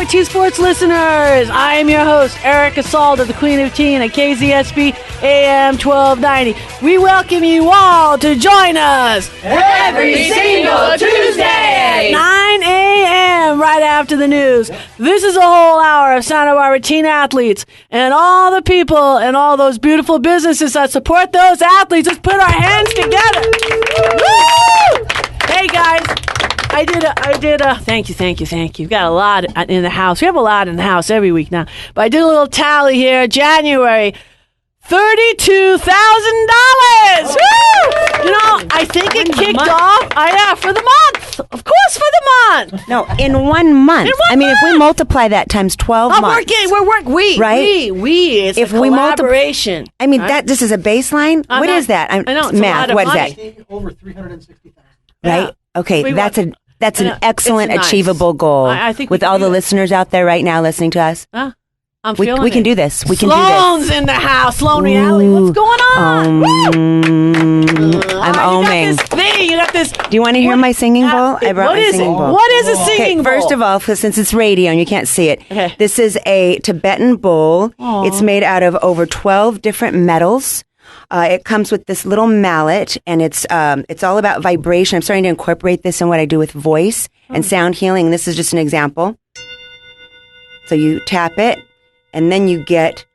T Sports listeners. I am your host, Erica Salda, the Queen of Teen at KZSB AM 1290. We welcome you all to join us every single Tuesday, 9 a.m. right after the news. This is a whole hour of Santa Barbara teen athletes and all the people and all those beautiful businesses that support those athletes. Let's put our hands together. Woo! Hey guys, I did a thank you. We've got a lot in the house. We have a lot in the house every week now. But I did a little tally here. January, $32,000. You know, I think it kicked off. For the month. Of course, for the month. No, in 1 month. If we multiply that times 12 months. We. It's a collaboration. This is a baseline. What is that? I know. It's math. A lot of what money. is that? Over 360,000. Right? Yeah. Okay, that's an excellent, nice. Achievable goal. I think with all the listeners out there right now listening to us. We can do this. We can Sloane's do this. in the house. Sloan reality. What's going on? I'm oming. You got this thing. You got this. Do you want to hear my singing bowl? I brought my singing bowl. What is a singing bowl? First of all, since it's radio and you can't see it, this is a Tibetan bowl. Aww. It's made out of over 12 different metals. It comes with this little mallet, and it's all about vibration. I'm starting to incorporate this in what I do with voice and sound healing. This is just an example. So you tap it, and then you get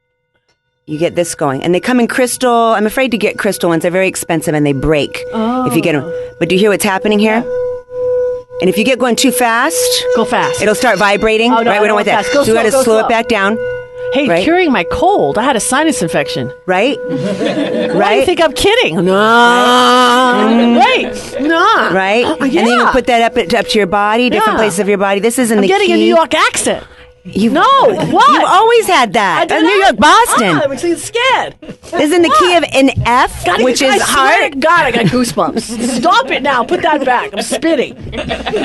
this going. And they come in crystal. I'm afraid to get crystal ones. They're very expensive, and they break if you get them. But do you hear what's happening here? And if you get going too fast, go fast. It'll start vibrating. Oh, no, right? We don't want that. So we got to slow it back down. Hey, curing my cold. I had a sinus infection. Right? Why do you think I'm kidding? No. Wait. No. Right? Yeah. And then you can put that up to your body, different places of your body. This isn't I'm the getting key. a New York accent. What? You've always had that. New York, Boston. I'm scared. Isn't the key of an F, which is heart? God, I got goosebumps. Stop it now. Put that back. I'm spitting.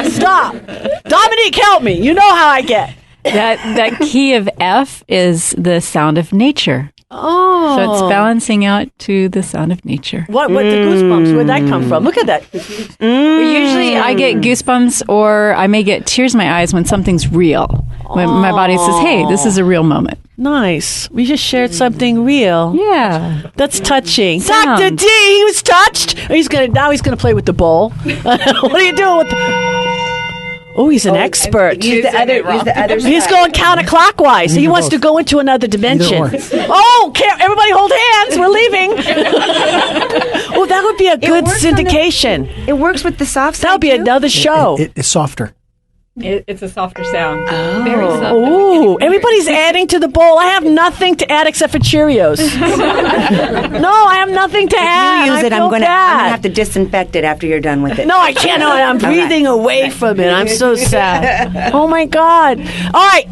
Stop. Dominique, help me. You know how I get. That key of F is the sound of nature. Oh. So it's balancing out to the sound of nature. What the goosebumps? Where'd that come from? Look at that. Usually I get goosebumps, or I may get tears in my eyes when something's real. When my body says, hey, this is a real moment. Nice. We just shared something real. Yeah. That's touching. Dr. D, he was touched. Now he's gonna play with the bowl. What are you doing with he's an expert. Use the other side. He's going counterclockwise. He wants to go into another dimension. Everybody hold hands. We're leaving. That would be a good syndication. It works with the soft side. That would be another show. It's softer. It's a softer sound. Very soft. Oh, everybody's adding to the bowl. I have nothing to add except for Cheerios. No, I have nothing to add. You use it. I'm going to have to disinfect it after you're done with it. No, I can't. No, I'm breathing away from it. I'm so sad. Oh my God. All right,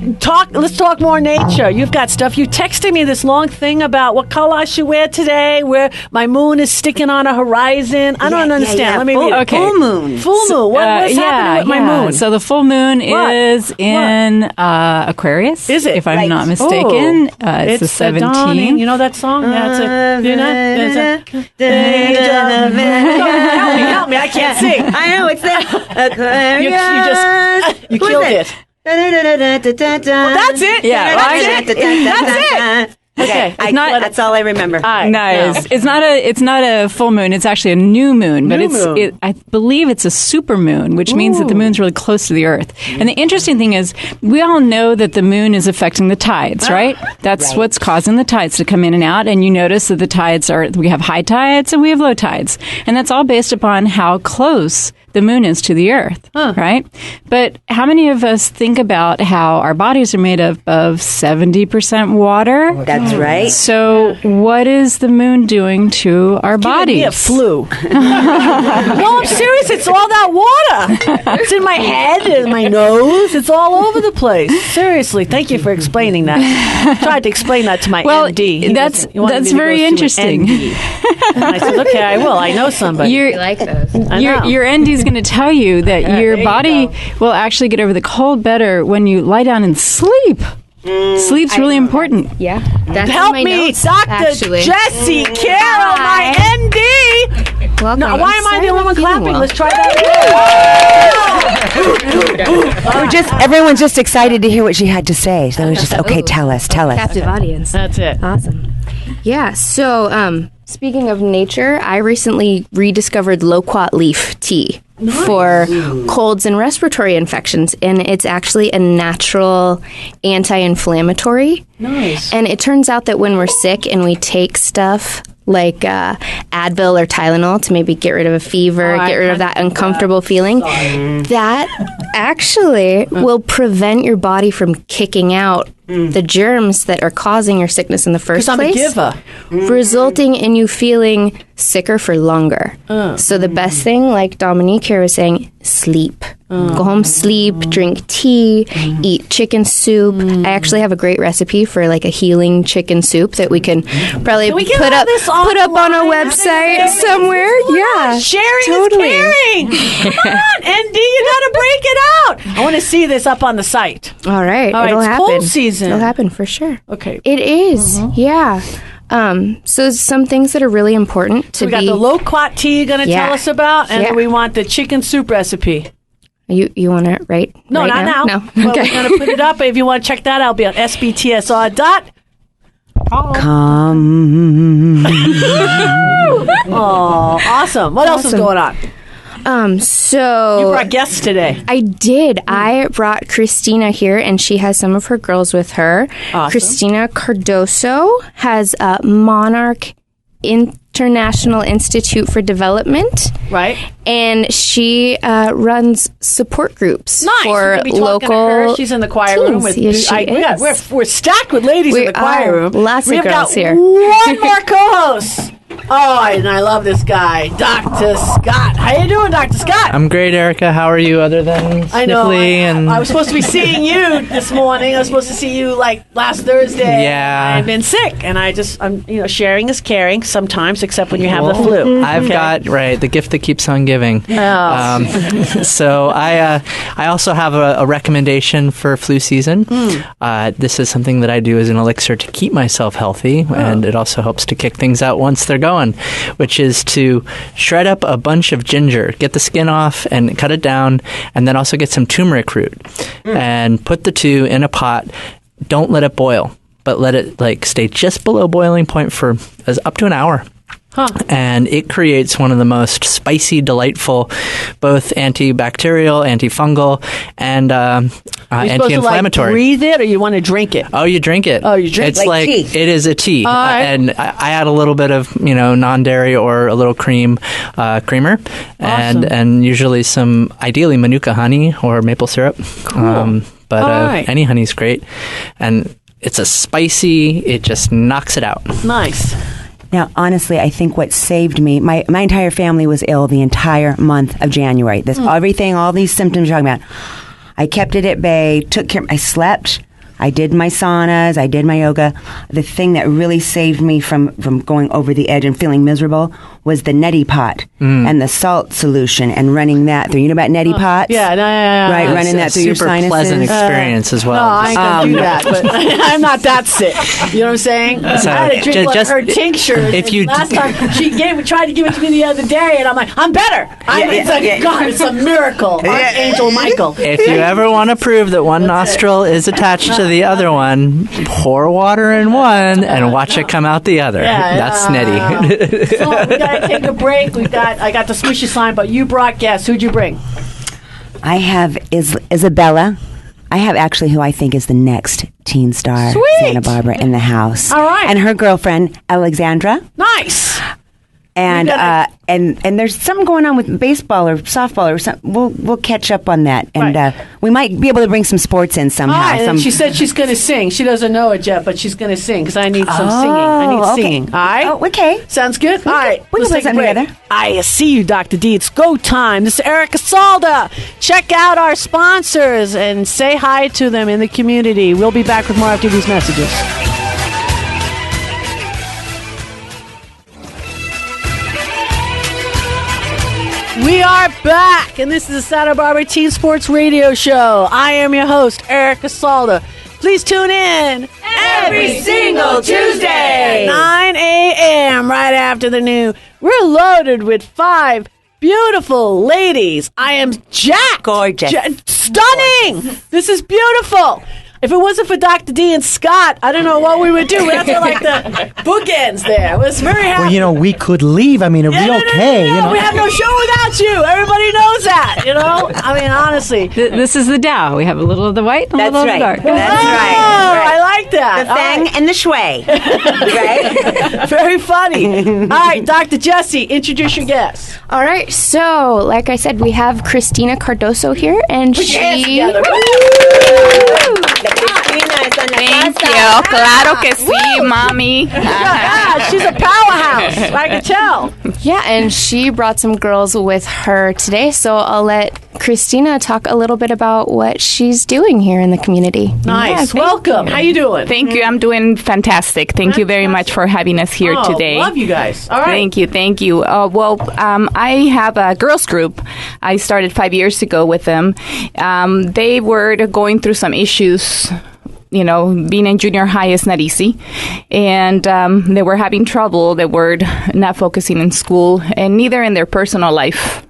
let's talk more nature. You've got stuff. You texted me this long thing about what color I should wear today, where my moon is sticking on a horizon. I don't understand. Yeah. Let me read it. Full moon. Full moon. What's happening with my moon? So the full moon is in Aquarius. Is it? If I'm not mistaken. It's the 17th. Dawning. You know that song? Help me. I can't sing. I know, it's that. Aquarius. You killed it. Well, that's it. Yeah. That's it. Okay, that's all I remember. Nice. It's not a full moon. It's actually a new moon, but I believe it's a super moon, which means that the moon's really close to the Earth. And the interesting thing is, we all know that the moon is affecting the tides, right? That's what's causing the tides to come in and out. And you notice that the tides we have high tides and we have low tides, and that's all based upon how close the moon is to the Earth, right? But how many of us think about how our bodies are made up of 70% water? That's right. So what is the moon doing to our bodies? Me a flu. No, I'm serious. It's all that water. It's in my head, in my nose. It's all over the place. Seriously, thank you for explaining that. I tried to explain that to my MD. That's very interesting. And I said, okay, I will. I know somebody. You like those. Your ND is going to tell you that your body will actually get over the cold better when you lie down and sleep. Sleep's really important. Yeah. That's Help my me, notes, Dr. actually. Jessie Carroll, my ND. Welcome. No, why am I the only one clapping? Let's try that again. Everyone's just excited to hear what she had to say. So it was just, okay, tell us. Captive audience. That's it. Awesome. Yeah, so speaking of nature, I recently rediscovered loquat leaf tea for colds and respiratory infections, and it's actually a natural anti-inflammatory. Nice. And it turns out that when we're sick and we take stuff like Advil or Tylenol to maybe get rid of a fever, get rid of that uncomfortable feeling, that actually will prevent your body from kicking out the germs that are causing your sickness in the first place. Because I'm a giver. Resulting in you feeling sicker for longer. So the best thing, like Dominique here was saying, sleep. Go home, sleep, drink tea, eat chicken soup. I actually have a great recipe for like a healing chicken soup that we can probably put up on a website somewhere. Yeah, sharing totally. is caring. Come on, ND, you gotta break it out. I want to see this up on the site. All right, it'll it's happen. cold season. It'll happen for sure. Okay. It is, yeah. So some things that are really important to We got the loquat tea you're going to tell us about, and then we want the chicken soup recipe. You want to write? No, right not now. No. But Okay. we're going to put it up. If you want to check that out, it'll be on SBTSR.com. Come. Oh, awesome. What else is going on? So You brought guests today. I did. I brought Christina here, and she has some of her girls with her. Awesome. Christina Cardoso has Monarch International Institute for Development. Right. And she runs support groups Nice. for We're gonna be talking local to her. She's in the choir room. teens. With, Yes, she is. We're stacked with ladies in the choir room. Lots of We've girls got here. one more co-host. Oh, and I love this guy, Dr. Scott. How you doing, Dr. Scott? I'm great, Erica. How are you other than I know. sniffly I was supposed to be seeing you this morning. I was supposed to see you like last Thursday. Yeah. I've been sick, and I'm sharing is caring sometimes, except when you have the flu. I've got the gift that keeps on giving. Oh. So I also have a recommendation for flu season. This is something that I do as an elixir to keep myself healthy, and it also helps to kick things out once they're going, which is to shred up a bunch of ginger, get the skin off and cut it down, and then also get some turmeric root and put the two in a pot. Don't let it boil, but let it stay just below boiling point for up to an hour. And it creates one of the most spicy, delightful, both antibacterial, antifungal, and anti-inflammatory. You're supposed to breathe it, or you want to drink it? Oh, you drink it. Oh, you drink it's it. Like tea. It is a tea. right. And I add a little bit of, non-dairy or a little creamer, and usually some, ideally, Manuka honey or maple syrup. Cool. But any honey's great. And it's a spicy, it just knocks it out. Nice. Now, honestly, I think what saved me, my entire family was ill the entire month of January. Everything, all these symptoms you're talking about. I kept it at bay, took care, I slept, I did my saunas, I did my yoga. The thing that really saved me from going over the edge and feeling miserable was the neti pot and the salt solution and running that through. You know about neti pots? Yeah. Right, It's running a that through your super sinuses. pleasant experience as well. No, I ain't gonna do that, but I'm not that sick. You know what I'm saying? I had to drink her tincture. if you last time she tried to give it to me the other day, and I'm like, I'm better. God, it's a miracle. Archangel Michael. If you ever want to prove that one nostril is attached to the other one, pour water in one and watch it come out the other. That's neti. So we gotta take a break. I got the squishy slime, but you brought guests. Who'd you bring? I have Isabella. I have actually who I think is the next teen star, Sweet. Santa Barbara, in the house. All right. And her girlfriend, Alexandra. Nice. And and there's something going on with baseball or softball or something. We'll catch up on that, and we might be able to bring some sports in somehow. And she said she's going to sing. She doesn't know it yet, but she's going to sing because I need some singing. I need singing. All right. Oh, okay. Sounds good. All right. We can Let's play take a something break. together. I see you, Dr. D. It's go time. This is Veronika Salda. Check out our sponsors and say hi to them in the community. We'll be back with more after these messages. We are back, and this is the Santa Barbara Teen Sports Radio Show. I am your host, Veronika Salda. Please tune in Every single Tuesday. 9 a.m. a.m. right after the news. We're loaded with 5 beautiful ladies. I am jacked. Gorgeous. Stunning. This is beautiful. If it wasn't for Dr. D and Scott, I don't know what we would do. We have to like the bookends there. It was very happy. Well, we could leave. I mean, it'd be okay. No, we have no show without you. Everybody knows that, I mean, honestly. This is the Dow. We have a little of the white and a little of the dark. That's right. I like that. The thang and the shui. Right? Very funny. All right, Dr. Jessie, introduce your guest. All right, so like I said, we have Cristina Cardoso here, and Put your hands she. together. Thank you. Claro que sí, mommy. Yeah, she's a powerhouse. I can tell. Yeah, and she brought some girls with her today, so I'll let Cristina talk a little bit about what she's doing here in the community. Nice. Welcome. How you doing? Thank you. I'm doing fantastic. Thank you very much for having us here today. Love you guys. All right. Thank you. I have a girls group. I started 5 years ago with them. They were going through some issues. Being in junior high is not easy. And they were having trouble. They were not focusing in school and neither in their personal life.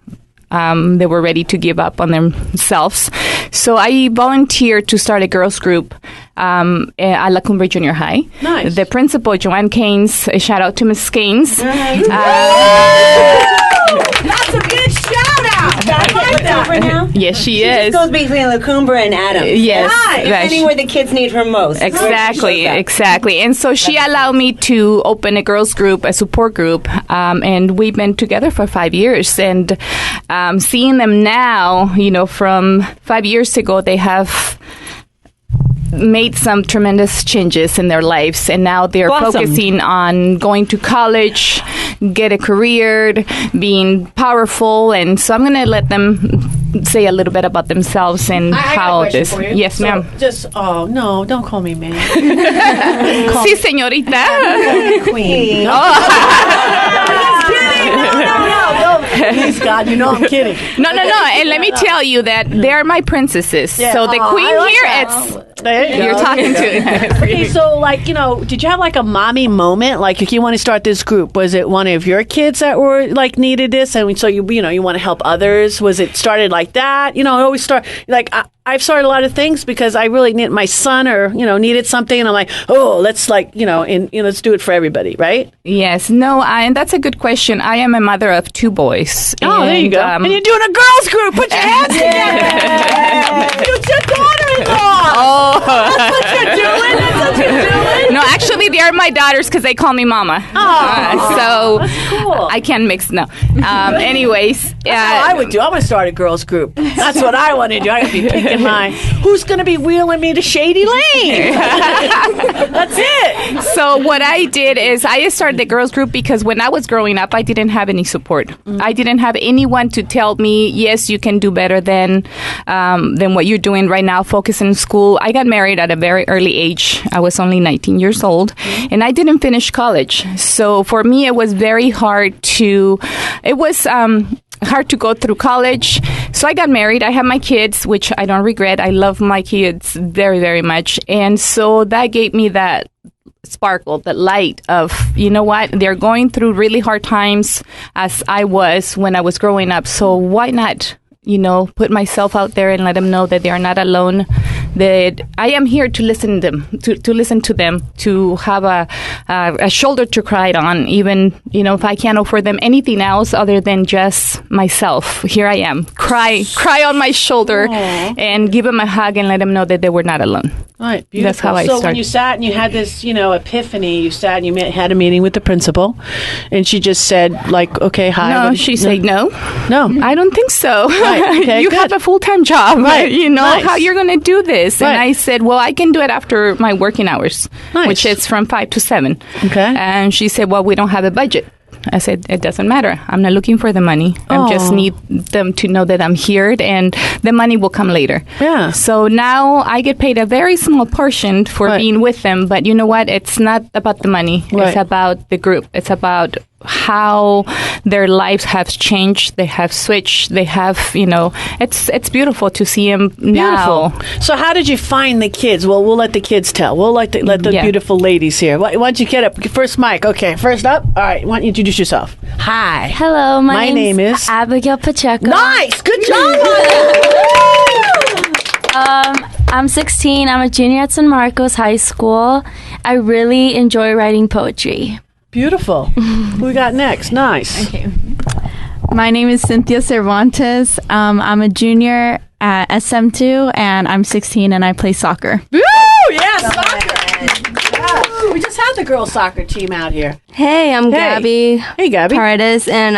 They were ready to give up on themselves. So I volunteered to start a girls group at La Cumbre Junior High. Nice. The principal, Joanne Haynes, a shout out to Miss Haynes. That's a good shout out. I like that. Yes, she is. Just goes between La Cumbre and Adams. Yes. Depending where the kids need her most. Exactly. And so she allowed me to open a girls group, a support group, and we've been together for 5 years. And seeing them now, from 5 years ago, they have made some tremendous changes in their lives, and now they're focusing on going to college, get a career, being powerful. And so I'm going to let them say a little bit about themselves and how this. Yes, ma'am. No, don't call me ma'am. Sí, señorita. Queen. Please, God, I'm kidding. No. And let me tell you that they're my princesses. Yeah. So the queen like here, that. There you you're go. talking to. Okay, so did you have like a mommy moment? Like, if you want to start this group, was it one of your kids that were like needed this, and so you want to help others? Was it started like that? It always start like I've started a lot of things because I really need my son or needed something, and I'm like, let's let's do it for everybody, right? Yes, no, and that's a good question. I am a mother of 2 boys. Oh, there you go. And you're doing a girls group. Put your hands together. It's your daughter-in-law. Oh, that's what you're doing. That's what you're doing. No, actually, they are my daughters because they call me mama. So that's cool. I can't mix. No. Anyways, that's how I would do. I'm going to start a girls group. That's what I want to do. I'm going to be picking who's going to be wheeling me to Shady Lane. That's it. So what I did is I started the girls group because when I was growing up, I didn't have any support. Mm-hmm. I didn't have anyone to tell me, yes, you can do better than what you're doing right now. Focus in school. I got married at a very early age. I was only 19 years old, and I didn't finish college. So for me, it was very hard to. It was. Hard to go through college. So I got married. I have my kids, which I don't regret. I love my kids very, very much. And so that gave me that sparkle, that light of, what? They're going through really hard times as I was when I was growing up. So why not, put myself out there and let them know that they are not alone, that I am here to listen to them, to listen to them, to have a shoulder to cry on, even, if I can't offer them anything else other than just myself. Here I am. Cry on my shoulder. Aww. And give them a hug and let them know that they were not alone. Right, beautiful. That's how I started. So when you sat and you had this, epiphany, you sat and you had a meeting with the principal, and she just said, okay, hi. No, she said, no, I don't think so. Right. Okay, you have a full-time job. Right. Nice. How you're going to do this. Right. And I said, well, I can do it after my working hours, which is from 5 to 7. Okay. And she said, well, we don't have a budget. I said, it doesn't matter. I'm not looking for the money. I just need them to know that I'm here, and the money will come later. Yeah. So now I get paid a very small portion for being with them. But you know what? It's not about the money. Right. It's about the group. It's about how their lives have changed. They have switched. They have, it's beautiful to see them now. So how did you find the kids? Well, we'll let the kids tell. We'll let the beautiful ladies here. Why don't you get up? First mic. Okay, first up. All right, why don't you introduce yourself? Hi. Hello, my name is Abigail Pacheco. Nice. Good job. I'm 16. I'm a junior at San Marcos High School. I really enjoy writing poetry. Beautiful. Who we got next? Nice. Okay. My name is Cynthia Cervantes. I'm a junior at SM2, and I'm 16, and I play soccer. Woo! Yes, soccer. Yeah. We just had the girls' soccer team out here. Hey, I'm Gabby. Hey, Gabby. Paredes, and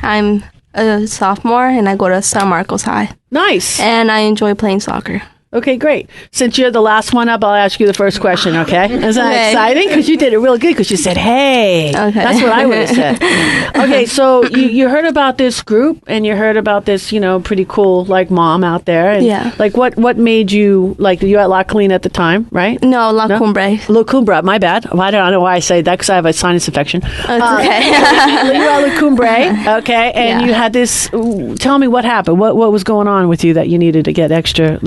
I'm a sophomore, and I go to San Marcos High. Nice. And I enjoy playing soccer. Okay, great. Since you're the last one up, I'll ask you the first question, okay? Is that exciting? Because you did it real good because you said, hey. Okay. That's what I would have said. Okay, so you heard about this group and you heard about this, pretty cool, mom out there. And, yeah. What made you, you at La Colina at the time, right? No, La Cumbre. La Cumbre, my bad. I don't know why I say that because I have a sinus infection. It's okay. You were at La Cumbre, okay? And you had this, tell me what happened. What was going on with you that you needed to get extra,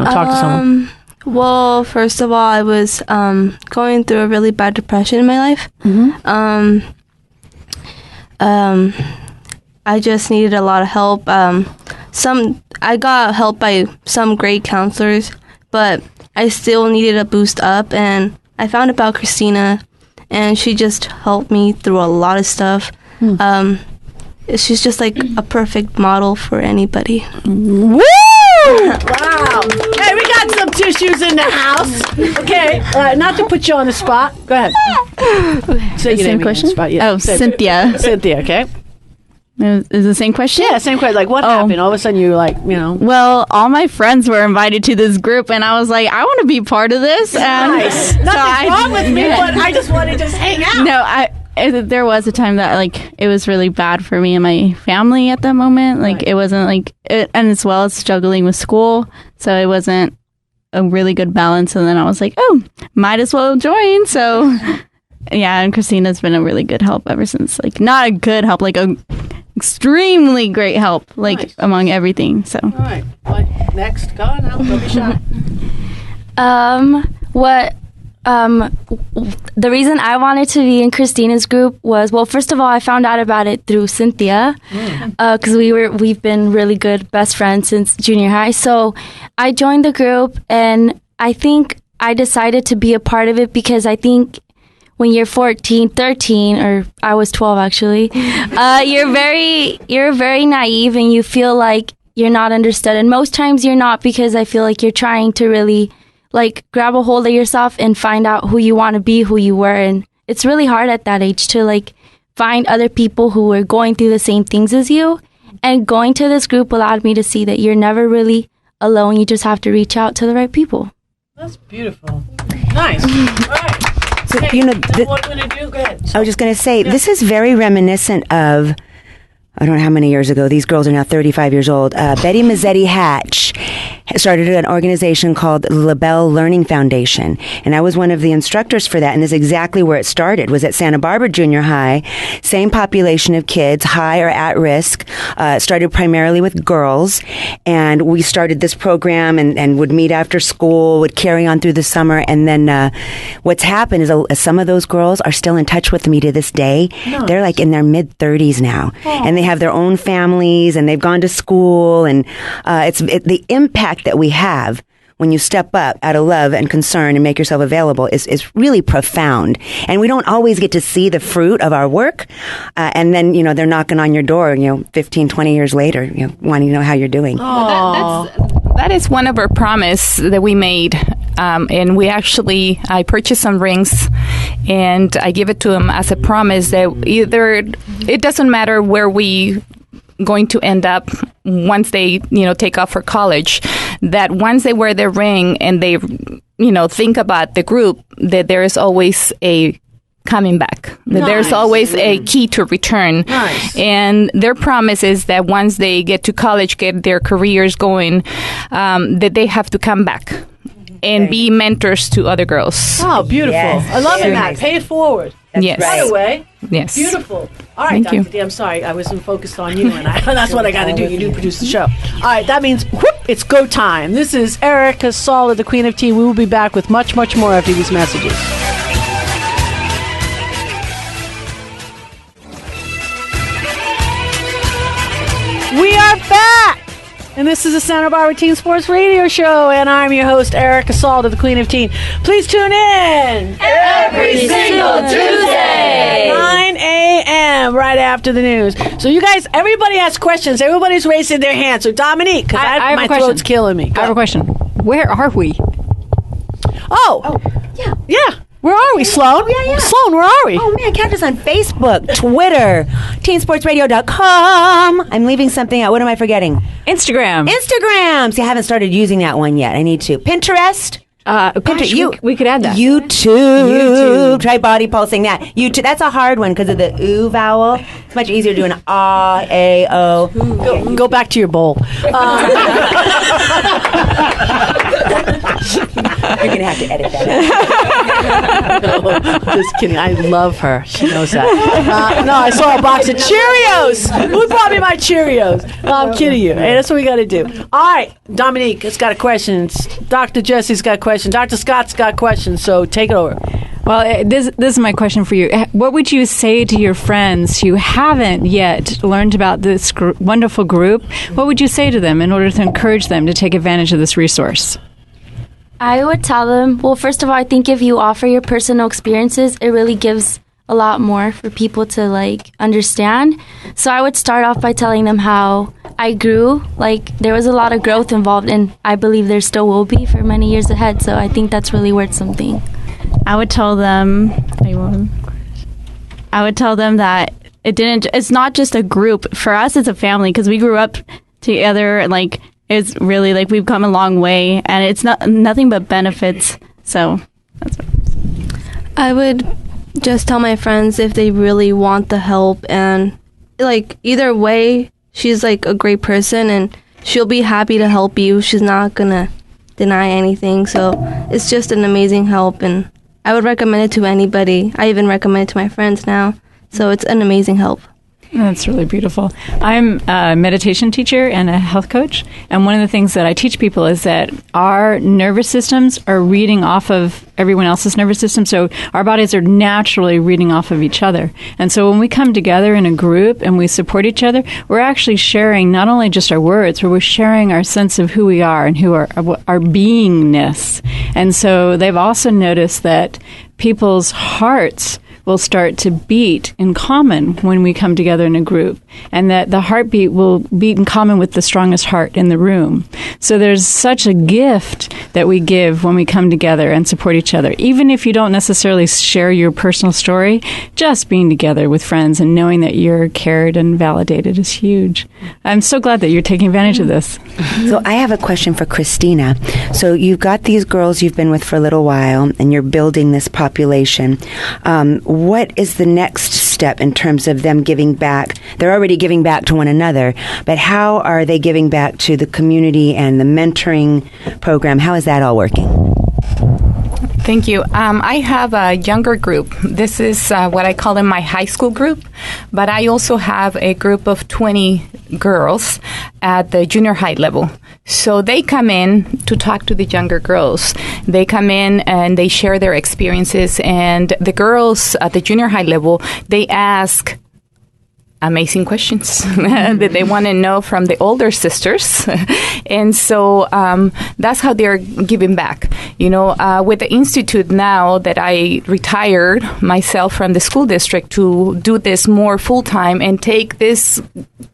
talk to someone? Well, first of all, I was going through a really bad depression in my life. Mm-hmm. I just needed a lot of help. I got help by some great counselors, but I still needed a boost up. And I found about Christina, and she just helped me through a lot of stuff. She's just like a perfect model for anybody. Woo! Wow. Hey, we got some tissues in the house. Okay. Not to put you on the spot. Go ahead. Say your same name question? Spot. Yeah. Oh, Cynthia. Cynthia, okay. Is the same question? Yeah, same question. What happened? All of a sudden you Well, all my friends were invited to this group, and I was like, I want to be part of this. And nice. Nothing's wrong with me, but I just want to just hang out. No, there was a time that it was really bad for me and my family at that moment. It wasn't and as well as struggling with school, so it wasn't a really good balance. And then I was like, oh, might as well join. So yeah, and Christina's been a really good help ever since. Not a good help, a extremely great help, nice. Among everything. So all right, next, go on now, don't be shy. The reason I wanted to be in Christina's group was, well, first of all, I found out about it through Cynthia, because we've been really good best friends since junior high. So I joined the group, and I think I decided to be a part of it because I think when you're 14, 13, or I was 12 actually, you're very naive and you feel like you're not understood. And most times you're not, because I feel like you're trying to really grab a hold of yourself and find out who you want to be, who you were. And it's really hard at that age to find other people who are going through the same things as you. And going to this group allowed me to see that you're never really alone. You just have to reach out to the right people. That's beautiful. Nice. All right. So, what are you going to do? Go ahead. I was just going to say, this is very reminiscent of, I don't know how many years ago, these girls are now 35 years old. Betty Mazzetti Hatch started an organization called LaBelle Learning Foundation. And I was one of the instructors for that. And this is exactly where it started, was at Santa Barbara Junior High. Same population of kids, high or at risk. It started primarily with girls. And we started this program and would meet after school, would carry on through the summer. And then what's happened is some of those girls are still in touch with me to this day. Nice. They're in their mid-30s now. Oh. And they have their own families, and they've gone to school. And the impact that we have when you step up out of love and concern and make yourself available is really profound. And we don't always get to see the fruit of our work. And then, they're knocking on your door, 15, 20 years later, wanting to know how you're doing. That is one of our promise that we made. And I purchased some rings and I give it to them as a promise that it doesn't matter where we going to end up once they, take off for college, that once they wear their ring and they, think about the group, that there is always a coming back. Nice. There's always a key to return. Nice. And their promise is that once they get to college, get their careers going, that they have to come back and be mentors to other girls. Oh, beautiful. Yes. I love it, Matt. Nice. Pay it forward. Yes. right. Right away. Yes. Beautiful. All right, Thank Dr. you. D, I'm sorry. I wasn't focused on you, and that's what I got to do. You do produce the show. All right, that means it's go time. This is Veronika Salda, the Queen of Tea. We will be back with much, much more after these messages. We are back! And this is the Santa Barbara Teen Sports Radio Show, and I'm your host, Veronika Salda, the Queen of Teen. Please tune in Every single Tuesday. 9 a.m. right after the news. So you guys, everybody has questions. Everybody's raising their hand. So Dominique, because I have my a question. throat's killing me. I have a question. Where are we? Yeah. Where are we, Sloan? yeah. Sloan, where are we? Oh, man, catch us on Facebook, Twitter, teensportsradio.com. I'm leaving something out. What am I forgetting? Instagram. Instagram. See, I haven't started using that one yet. I need to. Pinterest. We could add that. YouTube. Try body pulsing that. YouTube. That's a hard one because of the ooh vowel. It's much easier doing ah, a, o. Go back to your bowl. You're going to have to edit that out. Just kidding. I love her. She knows that. No, I saw a box of Cheerios. Who brought me my Cheerios? No, I'm kidding you. Hey, that's what we got to do. All right. Dominique has got a question. Dr. Jessie's got a question. Dr. Scott's got questions. So take it over. Well, this is my question for you. What would you say to your friends who haven't yet learned about this wonderful group? What would you say to them in order to encourage them to take advantage of this resource? I would tell them, well, first of all, I think if you offer your personal experiences, it really gives a lot more for people to understand. So I would start off by telling them how I grew. There was a lot of growth involved, and I believe there still will be for many years ahead. So I think that's really worth something. I would tell them that it's not just a group. For us, it's a family because we grew up together. It's really we've come a long way, and it's nothing but benefits. So that's what I would just tell my friends if they really want the help, and either way, she's a great person and she'll be happy to help you. She's not gonna deny anything. So it's just an amazing help, and I would recommend it to anybody. I even recommend it to my friends now. So it's an amazing help. That's really beautiful. I'm a meditation teacher and a health coach, and one of the things that I teach people is that our nervous systems are reading off of everyone else's nervous system, so our bodies are naturally reading off of each other. And so when we come together in a group and we support each other, we're actually sharing not only just our words, but we're sharing our sense of who we are and who our beingness. And so they've also noticed that people's hearts will start to beat in common when we come together in a group, and that the heartbeat will beat in common with the strongest heart in the room. So there's such a gift that we give when we come together and support each other. Even if you don't necessarily share your personal story, just being together with friends and knowing that you're cared and validated is huge. I'm so glad that you're taking advantage of this. So I have a question for Christina. So you've got these girls you've been with for a little while, and you're building this population. What is the next step in terms of them giving back? They're already giving back to one another, but how are they giving back to the community and the mentoring program? How is that all working? Thank you. I have a younger group. This is what I call in my high school group, but I also have a group of 20 girls at the junior high level. So they come in to talk to the younger girls. They come in and they share their experiences, and the girls at the junior high level, they ask amazing questions that they want to know from the older sisters. And so that's how they're giving back. With the Institute now that I retired myself from the school district to do this more full-time and take this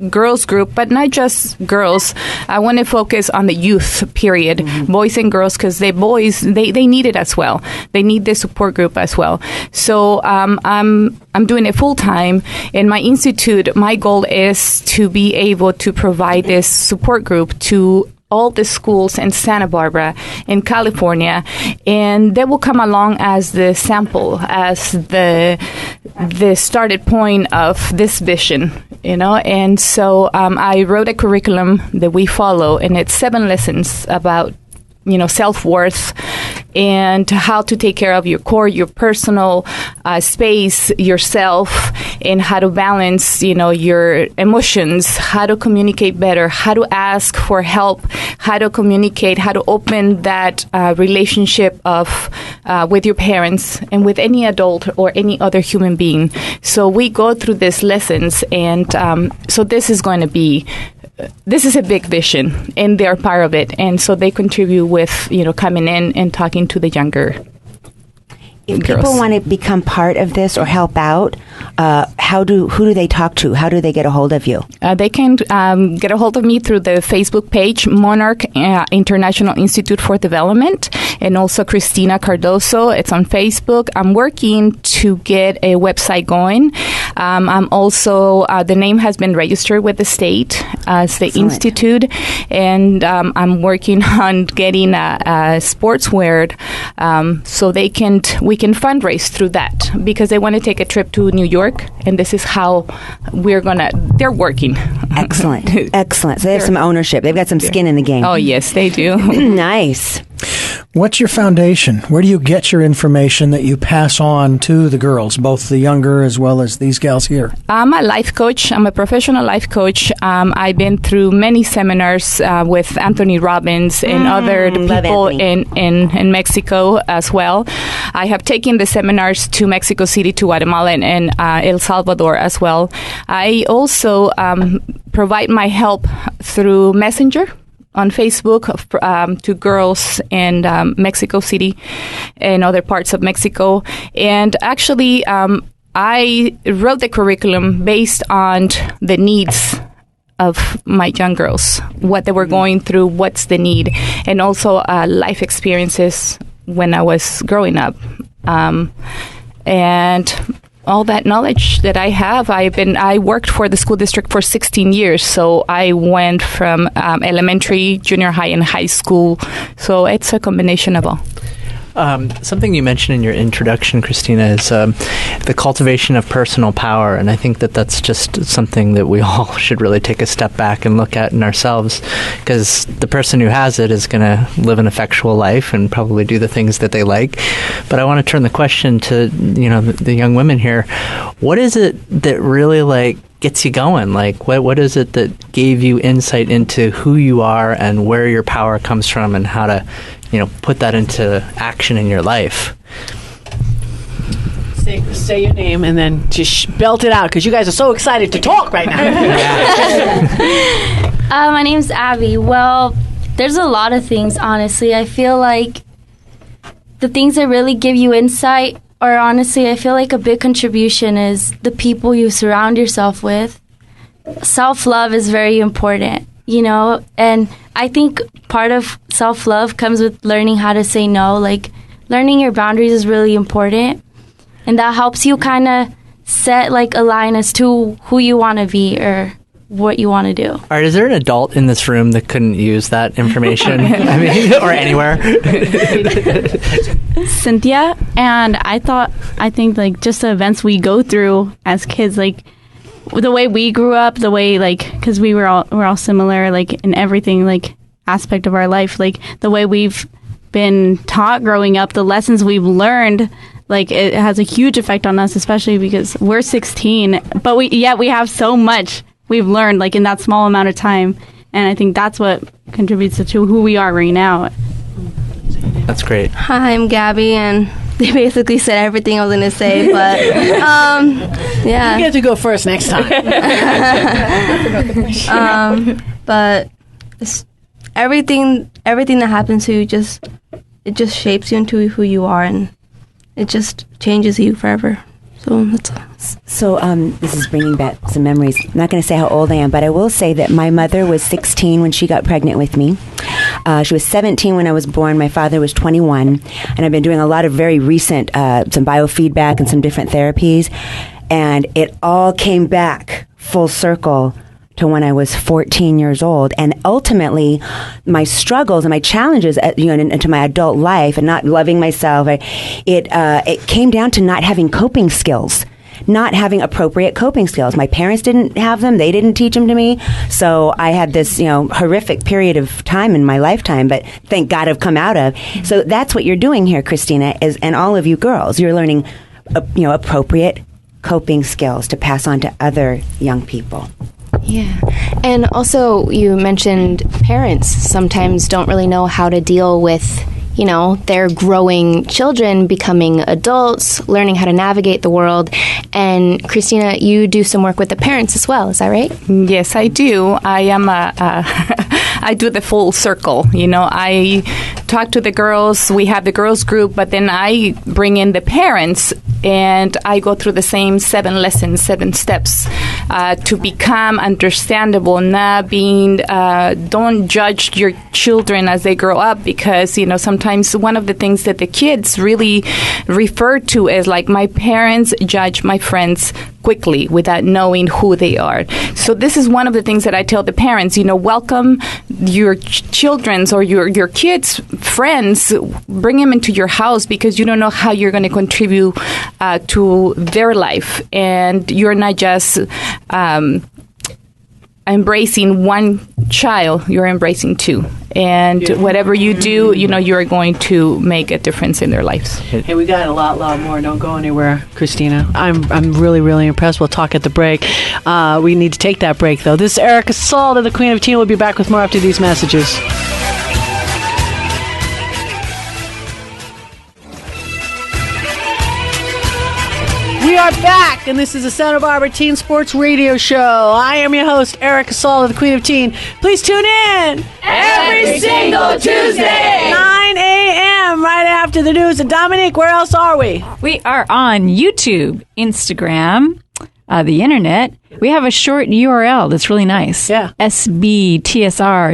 girls group, but not just girls. I want to focus on the youth period, boys and girls, because they need it as well. They need the support group as well. So I'm doing it full-time. In my institute, my goal is to be able to provide this support group to all the schools in Santa Barbara, in California, and they will come along as the sample, as the started point of this vision, And so I wrote a curriculum that we follow, and it's 7 lessons about self-worth, and how to take care of your core, your personal space, yourself, and how to balance, your emotions, how to communicate better, how to ask for help, how to communicate, how to open that relationship of with your parents and with any adult or any other human being. So we go through these lessons, and so this is a big vision, and they're part of it. And so they contribute with, coming in and talking to the younger If girls. people want to become part of this or help out, who do they talk to? How do they get a hold of you? They can get a hold of me through the Facebook page, Monarch International Institute for Development, and also Christina Cardoso. It's on Facebook. I'm working to get a website going. I'm also, the name has been registered with the state as the Institute, and I'm working on getting a sportswear so we can fundraise through that, because they want to take a trip to New York, and this is how they're working. Excellent. Excellent. So they have some ownership. They've got some skin in the game. Oh, yes, they do. Nice. What's your foundation? Where do you get your information that you pass on to the girls, both the younger as well as these gals here? I'm a life coach. I'm a professional life coach. I've been through many seminars with Anthony Robbins and other people in Mexico as well. I have taken the seminars to Mexico City, to Guatemala, and El Salvador as well. I also provide my help through Messenger on Facebook to girls in Mexico City and other parts of Mexico. And actually, I wrote the curriculum based on the needs of my young girls, what they were going through, what's the need, and also life experiences when I was growing up. And all that knowledge that I have, I worked for the school district for 16 years. So I went from elementary, junior high, and high school. So it's a combination of all. Something you mentioned in your introduction, Christina, is the cultivation of personal power. And I think that that's just something that we all should really take a step back and look at in ourselves, because the person who has it is going to live an effectual life and probably do the things that they like. But I want to turn the question to, the young women here. What is it that really gets you going? What is it that gave you insight into who you are and where your power comes from, and how to put that into action in your life? Say your name and then just belt it out, because you guys are so excited to talk right now. My name's Abby. Well, there's a lot of things, honestly. I feel like the things that really give you insight, or honestly, I feel like a big contribution is the people you surround yourself with. Self-love is very important, and I think part of self-love comes with learning how to say no. Learning your boundaries is really important, and that helps you kind of set a line as to who you want to be or what you want to do. All right, is there an adult in this room that couldn't use that information? Or anywhere? Cynthia. And I think just the events we go through as kids, the way we grew up, the way because we're all similar, in everything, aspect of our life, the way we've been taught growing up, the lessons we've learned, it has a huge effect on us, especially because we're 16, but we have so much we've learned in that small amount of time, and I think that's what contributes to who we are right now. That's great. Hi, I'm Gabby, and they basically said everything I was going to say, but yeah. You get to go first next time. But everything that happens to you just shapes you into who you are, and it just changes you forever. So that's all. So this is bringing back some memories. I'm not going to say how old I am, but I will say that my mother was 16 when she got pregnant with me. She was 17 when I was born. My father was 21. And I've been doing a lot of very recent, some biofeedback and some different therapies. And it all came back full circle to when I was 14 years old. And ultimately, my struggles and my challenges into my adult life and not loving myself, it came down to not having coping skills. not having appropriate coping skills. My parents didn't have them. They didn't teach them to me. So I had this, horrific period of time in my lifetime, but thank God I've come out of. So that's what you're doing here, Christina, and all of you girls. You're learning, appropriate coping skills to pass on to other young people. Yeah. And also, you mentioned parents sometimes don't really know how to deal with, their growing children becoming adults, learning how to navigate the world. And Christina, you do some work with the parents as well. Is that right? Yes, I do. I am I do the full circle. I talk to the girls. We have the girls group, but then I bring in the parents, and I go through the same 7 lessons, 7 steps to become understandable. Not being, don't judge your children as they grow up, because sometimes one of the things that the kids really refer to is like, my parents judge my friends quickly without knowing who they are. So this is one of the things that I tell the parents, welcome your children's or your kids' friends, bring them into your house, because you don't know how you're going to contribute to their life. And you're not just embracing one child, you're embracing 2. And whatever you do, you're going to make a difference in their lives. Hey, we got a lot more. Don't go anywhere, Christina. I'm really, really impressed. We'll talk at the break. We need to take that break, though. This is Erica Salda, the Queen of Teen. We'll be back with more after these messages. We are back, and this is the Santa Barbara Teen Sports Radio Show. I am your host, Erica Salda, the Queen of Teen. Please tune in every single Tuesday, 9 a.m. right after the news. And Dominique, where else are we? We are on YouTube, Instagram, the internet. We have a short URL that's really nice. Yeah. SBTSR.com.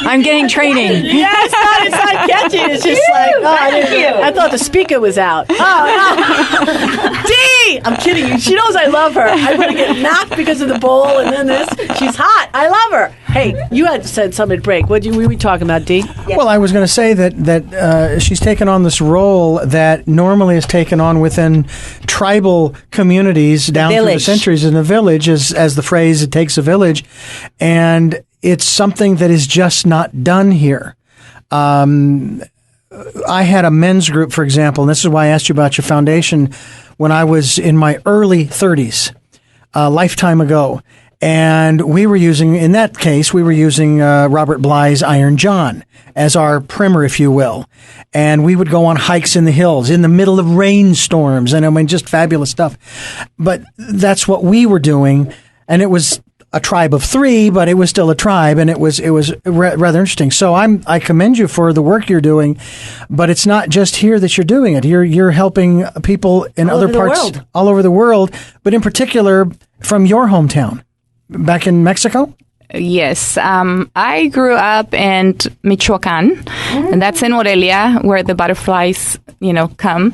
I'm getting training. Yeah, it's not catchy. It's just like, I thought the speaker was out. Oh, no. D! I'm kidding you. She knows I love her. I'm going to get knocked because of the bowl and then this. She's hot. I love her. Hey, you had said something to break. What were we talking about, D? Well, I was going to say that she's taken on this role that normally is taken on within tribal communities down through the centuries in the village, as the phrase, it takes a village. And it's something that is just not done here. I had a men's group, for example, and this is why I asked you about your foundation, when I was in my early 30s, a lifetime ago. And in that case, we were using Robert Bly's Iron John as our primer, if you will. And we would go on hikes in the hills in the middle of rainstorms, and just fabulous stuff. But that's what we were doing, and it was a tribe of 3, but it was still a tribe, and it was rather interesting. So I commend you for the work you're doing, but it's not just here that you're doing it. You're helping people in other parts all over the world, but in particular from your hometown, back in Mexico. Yes. I grew up in Michoacan, and that's in Morelia, where the butterflies, come.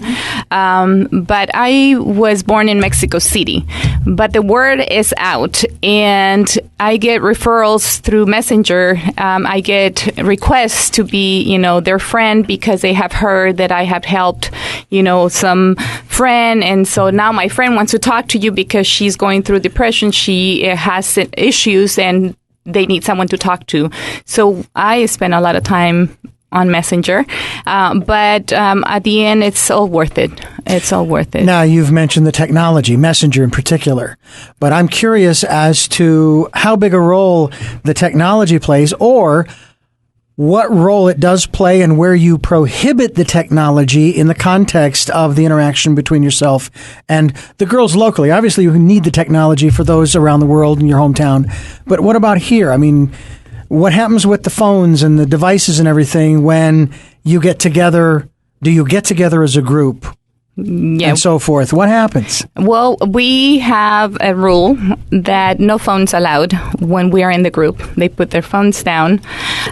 But I was born in Mexico City. But the word is out, and I get referrals through Messenger. I get requests to be, their friend, because they have heard that I have helped, some friend. And so now my friend wants to talk to you because she's going through depression. She has issues, and they need someone to talk to. So I spend a lot of time on Messenger. But at the end, it's all worth it. It's all worth it. Now, you've mentioned the technology, Messenger in particular. But I'm curious as to how big a role the technology plays, or what role it does play, and where you prohibit the technology in the context of the interaction between yourself and the girls locally. Obviously, you need the technology for those around the world in your hometown. But what about here? What happens with the phones and the devices and everything when you get together? Do you get together as a group? Yeah. And so forth. What happens? Well, we have a rule that no phones allowed when we are in the group. They put their phones down.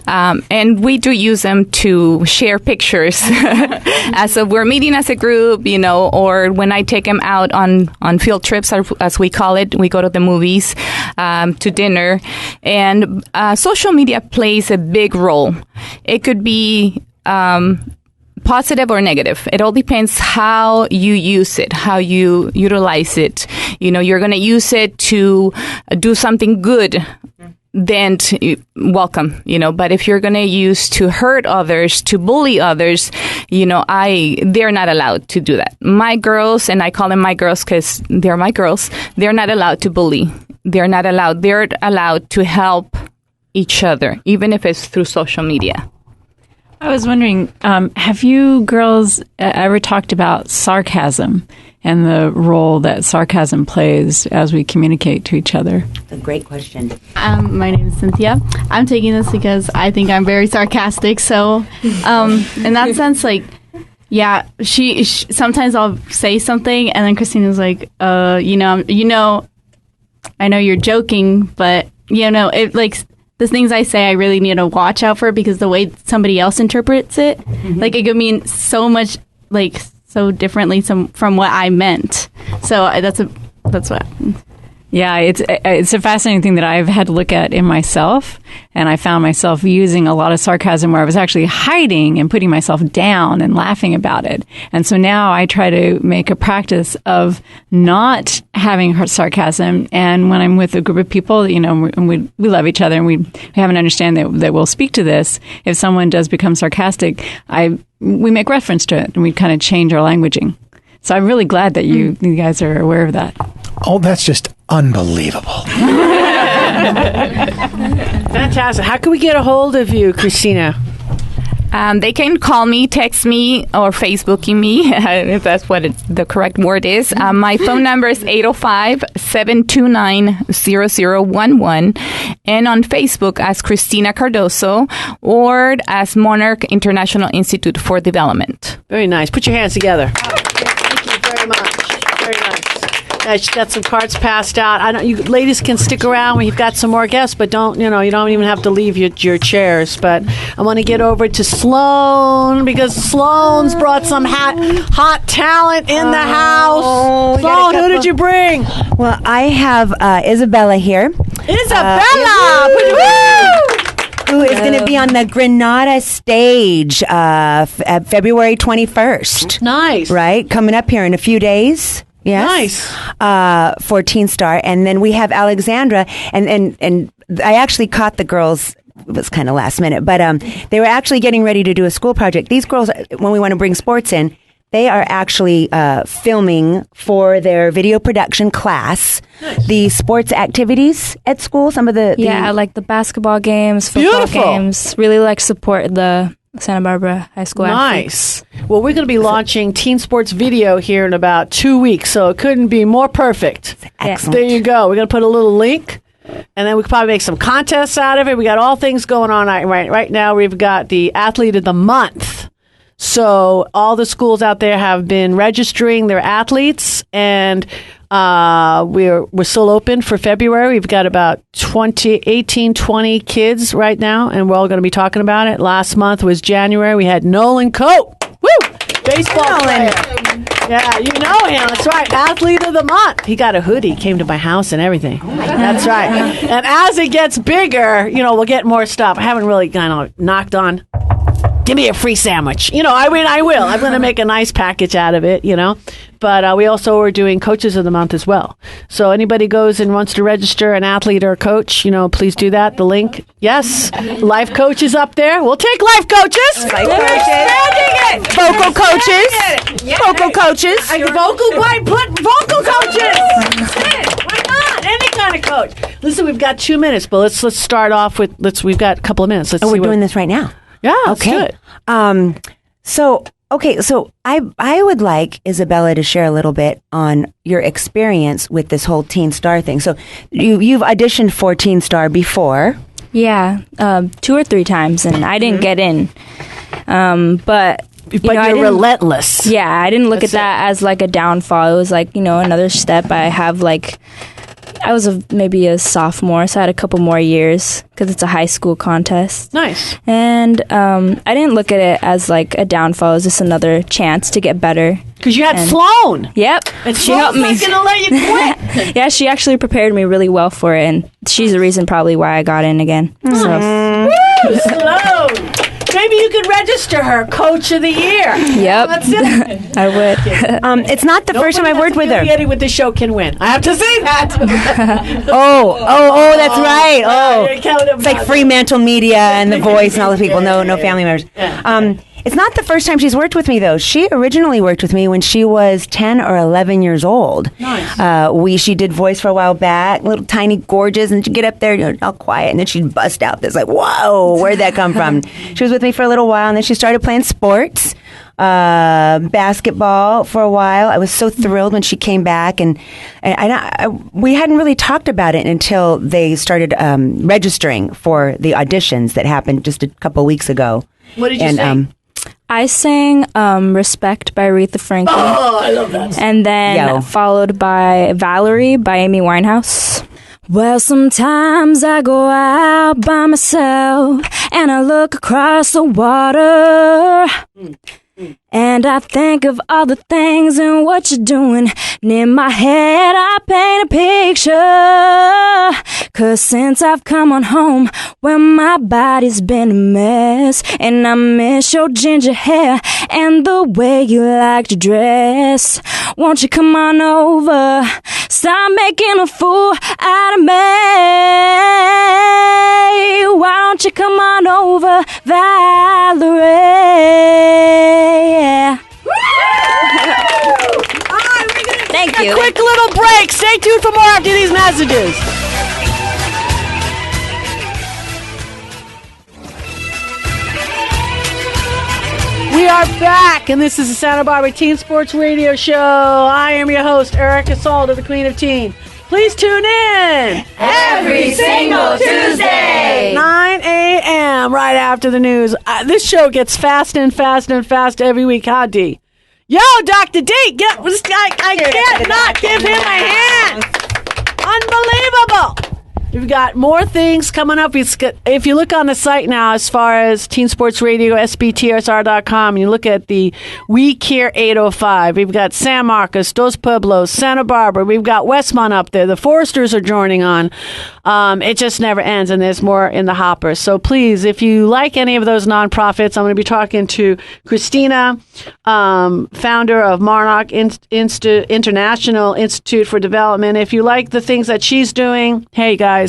And we do use them to share pictures. As we're meeting as a group, or when I take them out on field trips, as we call it. We go to the movies, to dinner. And social media plays a big role. It could be positive or negative. It all depends how you use it, how you utilize it. You're going to use it to do something good, then welcome, but if you're going to use to hurt others, to bully others, they're not allowed to do that. My girls, and I call them my girls because they're my girls, they're not allowed to bully. They're not allowed. They're allowed to help each other, even if it's through social media. I was wondering, have you girls ever talked about sarcasm and the role that sarcasm plays as we communicate to each other? That's a great question. My name is Cynthia. I'm taking this because I think I'm very sarcastic. So, in that sense, yeah, she sometimes I'll say something, and then Christina's like, I know you're joking, but the things I say, I really need to watch out for because the way somebody else interprets it, it could mean so much, so differently from what I meant. So that's what happens. Yeah, it's a fascinating thing that I've had to look at in myself, and I found myself using a lot of sarcasm where I was actually hiding and putting myself down and laughing about it. And so now I try to make a practice of not having sarcasm, and when I'm with a group of people, we love each other and we have an understanding that we'll speak to this. If someone does become sarcastic, we make reference to it and we kind of change our languaging. So I'm really glad that you guys are aware of that. Oh, that's just unbelievable. Fantastic. How can we get a hold of you, Christina? They can call me, text me, or Facebooking me, if that's what the correct word is. My phone number is 805-729-0011, and on Facebook as Christina Cardoso or as Monarch International Institute for Development. Very nice. Put your hands together. Thank you very much. Very nice. She's got some cards passed out. I know you ladies can stick around. We've got some more guests, but you don't even have to leave your chairs. But I want to get over to Sloan because Sloan's brought some hot talent in the house. Sloan, who did you bring? Well, I have Isabella here. Isabella! Who is going to be on the Granada stage February 21st. Nice. Right? Coming up here in a few days. Yes. Nice. For Teen Star. And then we have Alexandra. And I actually caught the girls. It was kind of last minute. But they were actually getting ready to do a school project. These girls, when we want to bring sports in, they are actually filming for their video production class, the sports activities at school. Some of the like the basketball games, football games. Really support the Santa Barbara High School athletes. Nice. Well, we're going to be launching Teen Sports Video here in about 2 weeks, so it couldn't be more perfect. Excellent. There you go. We're going to put a little link, and then we could probably make some contests out of it. We got all things going on right now. We've got the Athlete of the Month. So all the schools out there have been registering their athletes, and we're still open for February. We've got about 20 kids right now, and we're all going to be talking about it. Last month was January. We had Nolan Cope. Woo! Baseball player. Yeah, you know him. That's right. Athlete of the Month. He got a hoodie, came to my house and everything. That's right. And as it gets bigger, we'll get more stuff. I haven't really kind of knocked on. Give me a free sandwich. I will. I'm going to make a nice package out of it, But we also are doing Coaches of the Month as well. So anybody goes and wants to register an athlete or a coach, please do that. The link. Yes. Life coach is up there. We'll take life coaches. Life coaches. Vocal coaches. Vocal coaches. Vocal coaches. Why not? Any kind of coach. Listen, we've got 2 minutes, but let's start off with, we've got a couple of minutes. We're doing this right now. Yeah, let's do it. So I would like Isabella to share a little bit on your experience with this whole Teen Star thing. So you've auditioned for Teen Star before. Yeah, 2 or 3 times, and I didn't get in. But you're relentless. Yeah, I didn't look at that as a downfall. It was another step. I was maybe a sophomore, so I had a couple more years because it's a high school contest. Nice. And I didn't look at it as a downfall. It was just another chance to get better. Because you had flown. Yep. And she helped me. Sloan's not going to let you quit. Yeah, she actually prepared me really well for it, and she's the reason probably why I got in again. So. Sloan. Maybe you could register her Coach of the Year. Yep. That's it. I would. It's not the first time I've worked with her. Nobody with the show can win. I have to say that. Oh, that's right. Oh, It's it's like Fremantle Media and The Voice and all the people. No family members. It's not the first time she's worked with me, though. She originally worked with me when she was 10 or 11 years old. Nice. She did voice for a while back, little tiny gorgeous, and she'd get up there, all quiet, and then she'd bust out this, like, whoa, where'd that come from? She was with me for a little while, and then she started playing sports, basketball for a while. I was so thrilled when she came back, and we hadn't really talked about it until they started registering for the auditions that happened just a couple weeks ago. What did you sing? I sang Respect by Aretha Franklin. Oh, I love that. And then followed by Valerie by Amy Winehouse. Well, sometimes I go out by myself and I look across the water. And I think of all the things and what you're doing. And in my head I paint a picture. 'Cause since I've come on home, well, my body's been a mess. And I miss your ginger hair and the way you like to dress. Won't you come on over? Stop making a fool out of me. Why don't you come on over, Valerie? Thank you. A quick little break. Stay tuned for more after these messages. We are back, and this is the Santa Barbara Teen Sports Radio Show. I am your host, Erica Salda, the Queen of Teen. Please tune in every single Tuesday, 9 a.m. right after the news. This show gets faster and faster and faster every week. How, D? Yo, Dr. D, get this guy. I can't not give him a hand. Unbelievable. We've got more things coming up. If you look on the site now, as far as Teen Sports Radio, SBTSR.com, and you look at the We Care 805, we've got San Marcos, Dos Pueblos, Santa Barbara. We've got Westmont up there. The Foresters are joining on. It just never ends, and there's more in the hopper. So please, if you like any of those nonprofits, I'm going to be talking to Christina, founder of Monarch International Institute for Development. If you like the things that she's doing, hey, guys,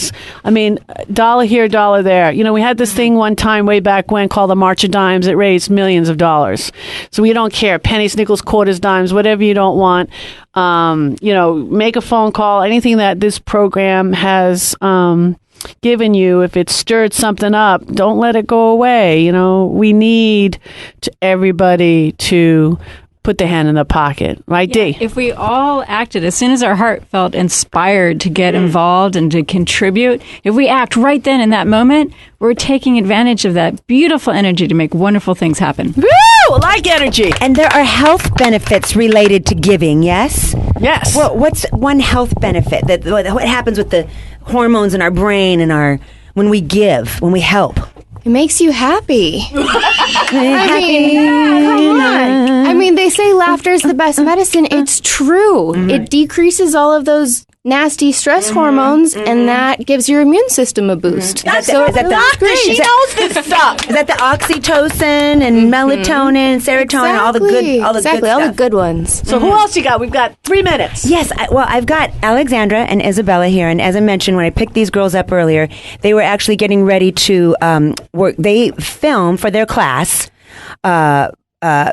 I mean, dollar here, dollar there. You know, we had this thing one time way back when called the March of Dimes. It raised millions of dollars. So we don't care. Pennies, nickels, quarters, dimes, whatever you don't want. Make a phone call. Anything that this program has given you, if it stirred something up, don't let it go away. You know, we need everybody to put the hand in the pocket. Right, D? If we all acted, as soon as our heart felt inspired to get involved and to contribute, if we act right then in that moment, we're taking advantage of that beautiful energy to make wonderful things happen. Woo! Like energy. And there are health benefits related to giving, yes? Yes. Well, what's one health benefit? What happens with the hormones in our brain and when we give, when we help? It makes you happy. Come on. I mean, they say laughter is the best medicine. It's true. Mm-hmm. It decreases all of those nasty stress hormones, and that gives your immune system a boost. That's she knows this stuff. Is that the oxytocin and melatonin, serotonin, all the good stuff? All the good ones. So who else you got? We've got 3 minutes. Yes, I've got Alexandra and Isabella here, and as I mentioned, when I picked these girls up earlier, they were actually getting ready to work. They filmed for their class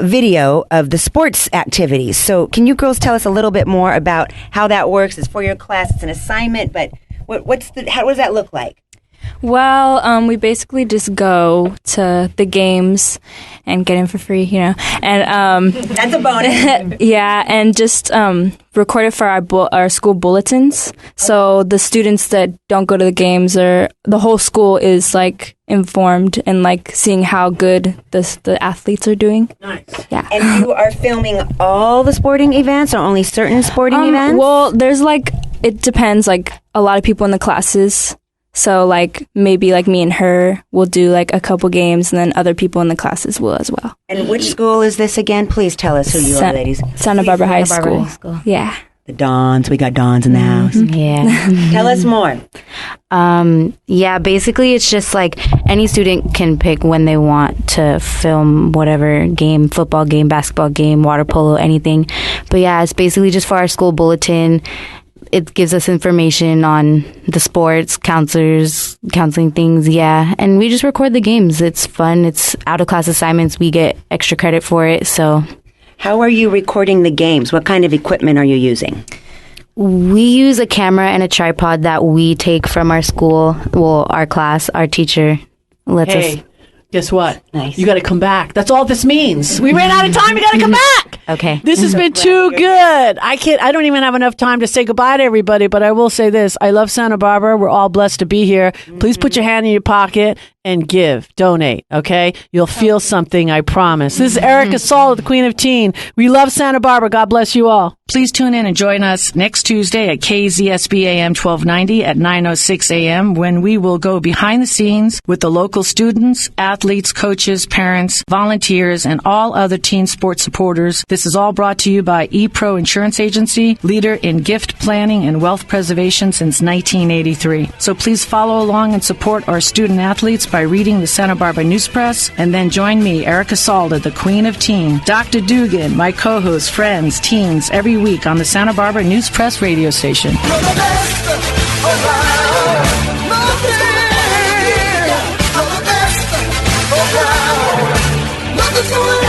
video of the sports activities. So can you girls tell us a little bit more about how that works? It's for your class. It's an assignment, but what does that look like? Well, we basically just go to the games and get in for free, and that's a bonus. Yeah, and just record it for our school bulletins. So the students that don't go to the games, or the whole school is like informed and like seeing how good the athletes are doing. Nice. Yeah. And you are filming all the sporting events, or only certain sporting events? Well, there's it depends. Like a lot of people in the classes. So, maybe me and her will do, a couple games, and then other people in the classes will as well. And which school is this again? Please tell us who you are, ladies. Santa Barbara High School. Yeah. The Dons. We got Dons in the house. Yeah. Tell us more. Yeah, basically it's just like any student can pick when they want to film whatever game, football game, basketball game, water polo, anything. But yeah, it's basically just for our school bulletin. It gives us information on the sports, counseling things, yeah. And we just record the games. It's fun. It's out-of-class assignments. We get extra credit for it, so. How are you recording the games? What kind of equipment are you using? We use a camera and a tripod that we take from our school, well, our class. Our teacher lets us. Guess what? Nice. You got to come back. That's all this means. We ran out of time. You got to come back. Okay. This has been too good. I don't even have enough time to say goodbye to everybody, but I will say this. I love Santa Barbara. We're all blessed to be here. Please put your hand in your pocket and donate, okay? You'll feel something, I promise. This is Erica Salda, the Queen of Teen. We love Santa Barbara. God bless you all. Please tune in and join us next Tuesday at KZSB AM 1290 at 9:06 a.m. when we will go behind the scenes with the local students, athletes, coaches, parents, volunteers, and all other teen sports supporters. This is all brought to you by ePro Insurance Agency, leader in gift planning and wealth preservation since 1983. So please follow along and support our student athletes by reading the Santa Barbara News Press, and then join me, Erica Salda, the Queen of Teen, Dr. Dugan, my co-host, friends, teens, every week on the Santa Barbara News Press radio station. You're the best around. You're the best around. Nothing's going